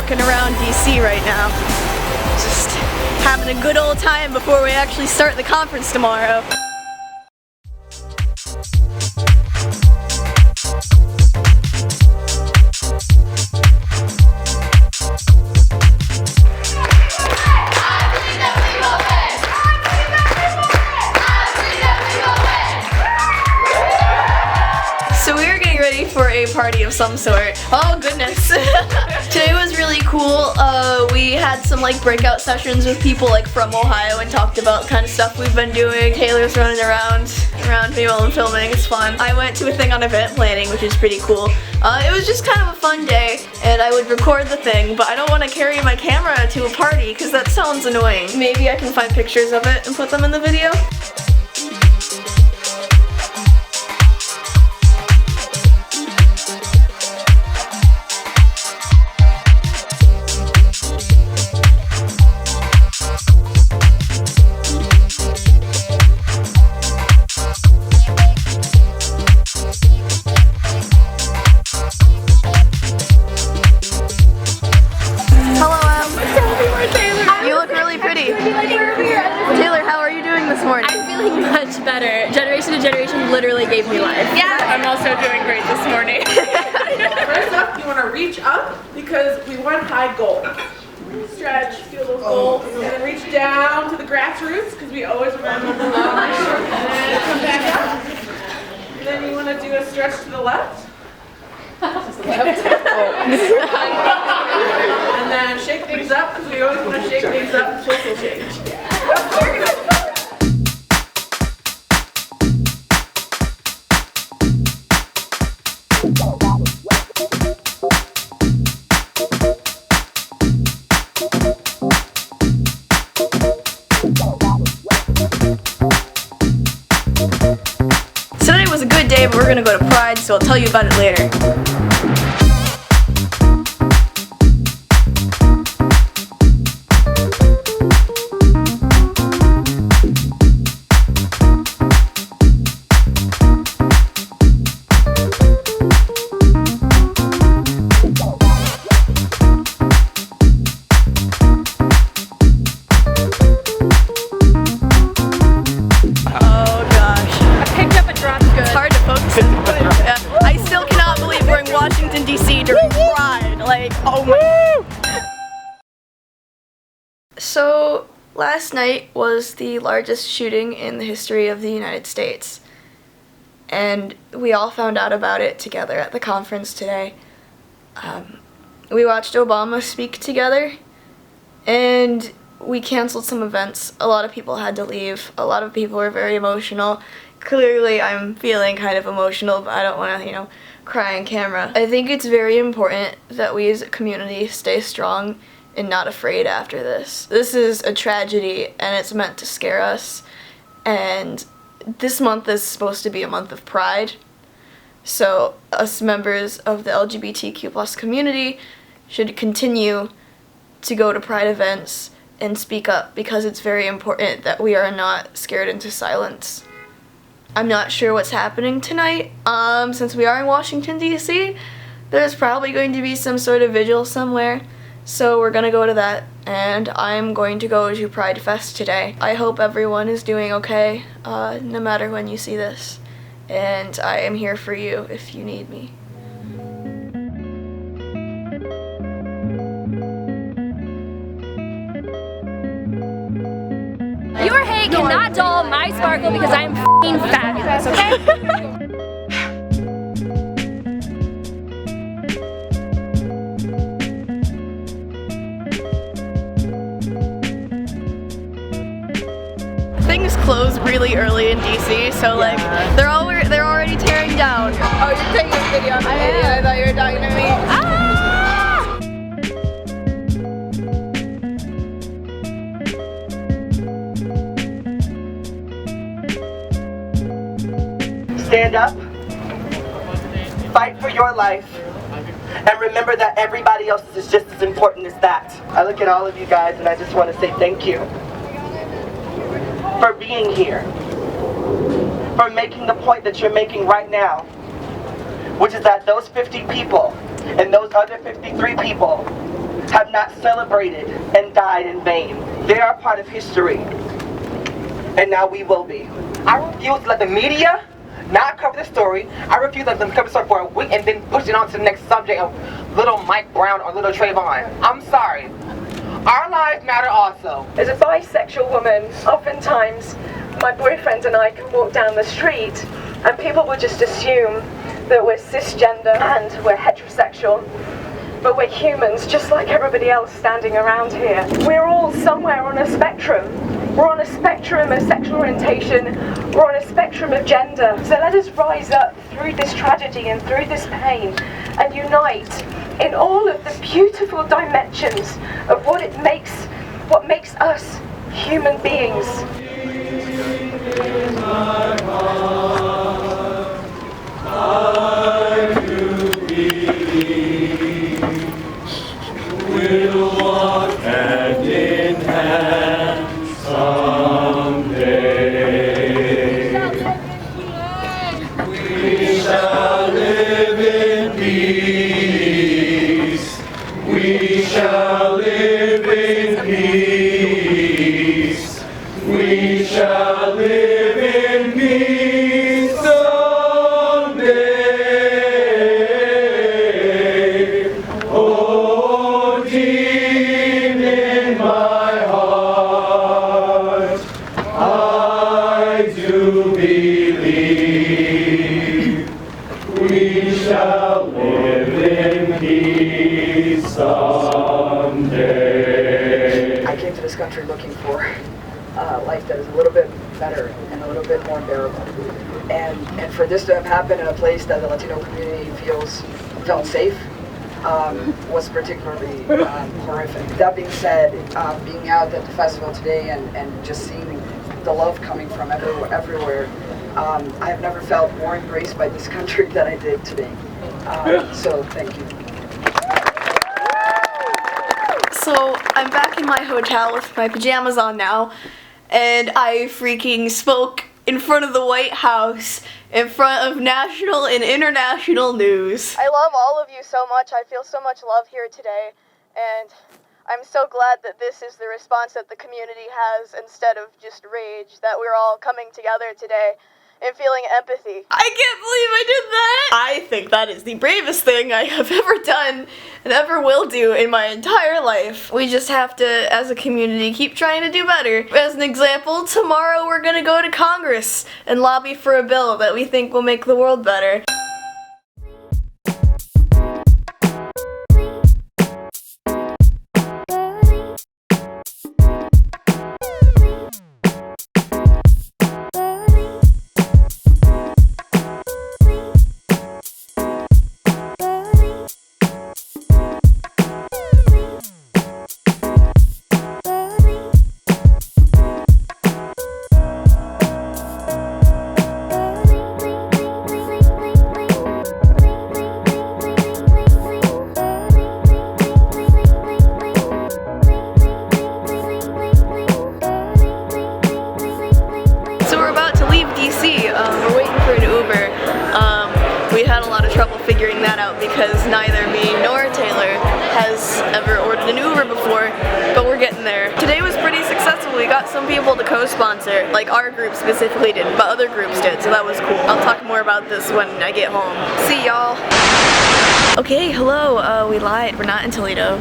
walking around DC right now. Just having a good old time before we actually start the conference tomorrow. For a party of some sort. Oh goodness. Today was really cool. We had some like breakout sessions with people like from Ohio and talked about kind of stuff we've been doing. Taylor's running around me while I'm filming. It's fun. I went to a thing on event planning, which is pretty cool. It was just kind of a fun day, and I would record the thing, but I don't want to carry my camera to a party because that sounds annoying. Maybe I can find pictures of it and put them in the video. Taylor, how are you doing this morning? I'm feeling much better. Generation to Generation literally gave me life. Yeah, I'm also doing great this morning. First up, you want to reach up because we want high goals. Stretch, feel those goals, and then reach down to the grassroots because we always remember the line. And then come back up. And then you want to do a stretch to the left. And then shake things up because we always want to shake things up until they change. Today was a good day, but we're gonna go to Pride, so I'll tell you about it later. I still cannot believe we're in Washington, D.C. during Pride. Like, oh my. So, last night was the largest shooting in the history of the United States. And we all found out about it together at the conference today. We watched Obama speak together, and we canceled some events. A lot of people had to leave. A lot of people were very emotional. Clearly, I'm feeling kind of emotional, but I don't want to, cry on camera. I think it's very important that we as a community stay strong and not afraid after this. This is a tragedy, and it's meant to scare us. And this month is supposed to be a month of pride. So us members of the LGBTQ+ community should continue to go to pride events and speak up, because it's very important that we are not scared into silence. I'm not sure what's happening tonight. Since we are in Washington, D.C., there's probably going to be some sort of vigil somewhere. So we're gonna go to that, and I'm going to go to Pride Fest today. I hope everyone is doing okay, no matter when you see this. And I am here for you if you need me. Your hate cannot dull my sparkle because I am f***ing fabulous, okay? Things close really early in DC, so like they're already tearing down. Oh, you're taking a video on my video. I thought you were talking to me. Ah! Stand up, fight for your life, and remember that everybody else is just as important as that. I look at all of you guys and I just want to say thank you for being here, for making the point that you're making right now, which is that those 50 people and those other 53 people have not celebrated and died in vain. They are part of history, and now we will be. I refuse to let the media not cover the story. I refuse to let them cover the story for a week and then push it on to the next subject of little Mike Brown or little Trayvon. I'm sorry. Our lives matter also. As a bisexual woman, oftentimes my boyfriend and I can walk down the street and people will just assume that we're cisgender and we're heterosexual. But we're humans, just like everybody else standing around here. We're all somewhere on a spectrum. We're on a spectrum of sexual orientation. We're on a spectrum of gender. So let us rise up through this tragedy and through this pain and unite in all of the beautiful dimensions of what makes us human beings. We'll walk hand in hand someday. We shall live in peace. We shall live in peace. We shall live in peace someday. Oh, deep in my heart, I do believe we shall live in peace someday. I came to this country looking for life that is a little bit better and a little bit more bearable. And for this to have happened in a place that the Latino community felt safe was particularly horrific. That being said, being out at the festival today and just seeing the love coming from everywhere, I have never felt more embraced by this country than I did today. So thank you. So I'm back in my hotel with my pajamas on now, and I freaking spoke in front of the White House, in front of national and international news. I love all of you so much. I feel so much love here today, and I'm so glad that this is the response that the community has instead of just rage, that we're all coming together today and feeling empathy. I can't believe I did that! I think that is the bravest thing I have ever done and ever will do in my entire life. We just have to, as a community, keep trying to do better. As an example, tomorrow we're gonna go to Congress and lobby for a bill that we think will make the world better. We're waiting for an Uber. We had a lot of trouble figuring that out because neither me nor Taylor has ever ordered an Uber before, but we're getting there. Today was pretty successful. We got some people to co-sponsor, like our group specifically didn't, but other groups did, so that was cool. I'll talk more about this when I get home. See y'all. Okay, hello. We lied. We're not in Toledo.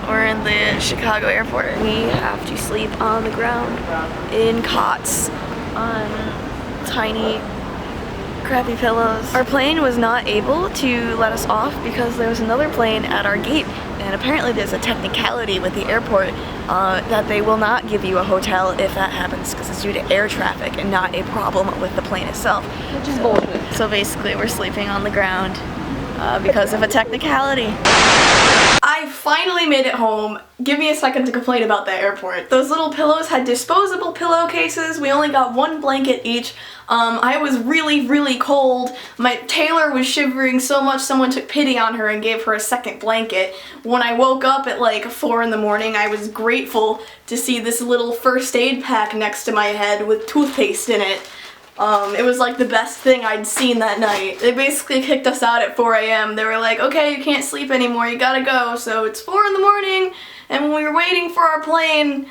We're in the Chicago airport. We have to sleep on the ground in cots on tiny crappy pillows. Our plane was not able to let us off because there was another plane at our gate, and apparently there's a technicality with the airport that they will not give you a hotel if that happens because it's due to air traffic and not a problem with the plane itself. Which is bullshit. So basically we're sleeping on the ground because of a technicality. I finally made it home. Give me a second to complain about the airport. Those little pillows had disposable pillowcases. We only got one blanket each. I was really, really cold. Taylor was shivering so much someone took pity on her and gave her a second blanket. When I woke up at like 4 in the morning, I was grateful to see this little first aid pack next to my head with toothpaste in it. It was like the best thing I'd seen that night. They basically kicked us out at 4 a.m. They were like, okay, you can't sleep anymore, you gotta go. So it's 4 in the morning, and when we were waiting for our plane,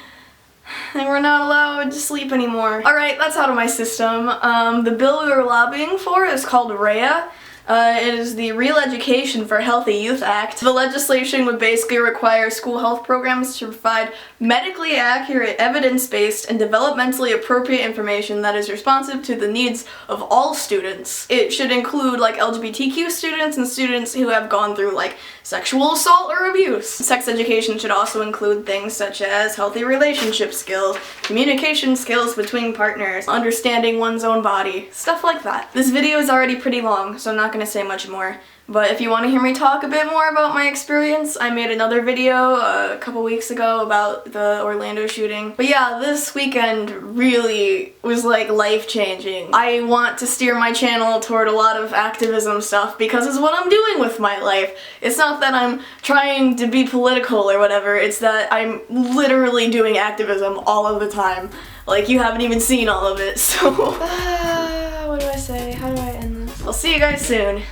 and we're not allowed to sleep anymore. Alright, that's out of my system. The bill we were lobbying for is called REA. It is the Real Education for Healthy Youth Act. The legislation would basically require school health programs to provide medically accurate, evidence-based, and developmentally appropriate information that is responsive to the needs of all students. It should include like LGBTQ students and students who have gone through like sexual assault or abuse. Sex education should also include things such as healthy relationship skills, communication skills between partners, understanding one's own body, stuff like that. This video is already pretty long, so I'm not going to say much more. But if you want to hear me talk a bit more about my experience, I made another video a couple weeks ago about the Orlando shooting. But yeah, this weekend really was like life-changing. I want to steer my channel toward a lot of activism stuff because it's what I'm doing with my life. It's not that I'm trying to be political or whatever, it's that I'm literally doing activism all of the time. Like, you haven't even seen all of it, so... what do I say? How do I end this? I'll see you guys soon.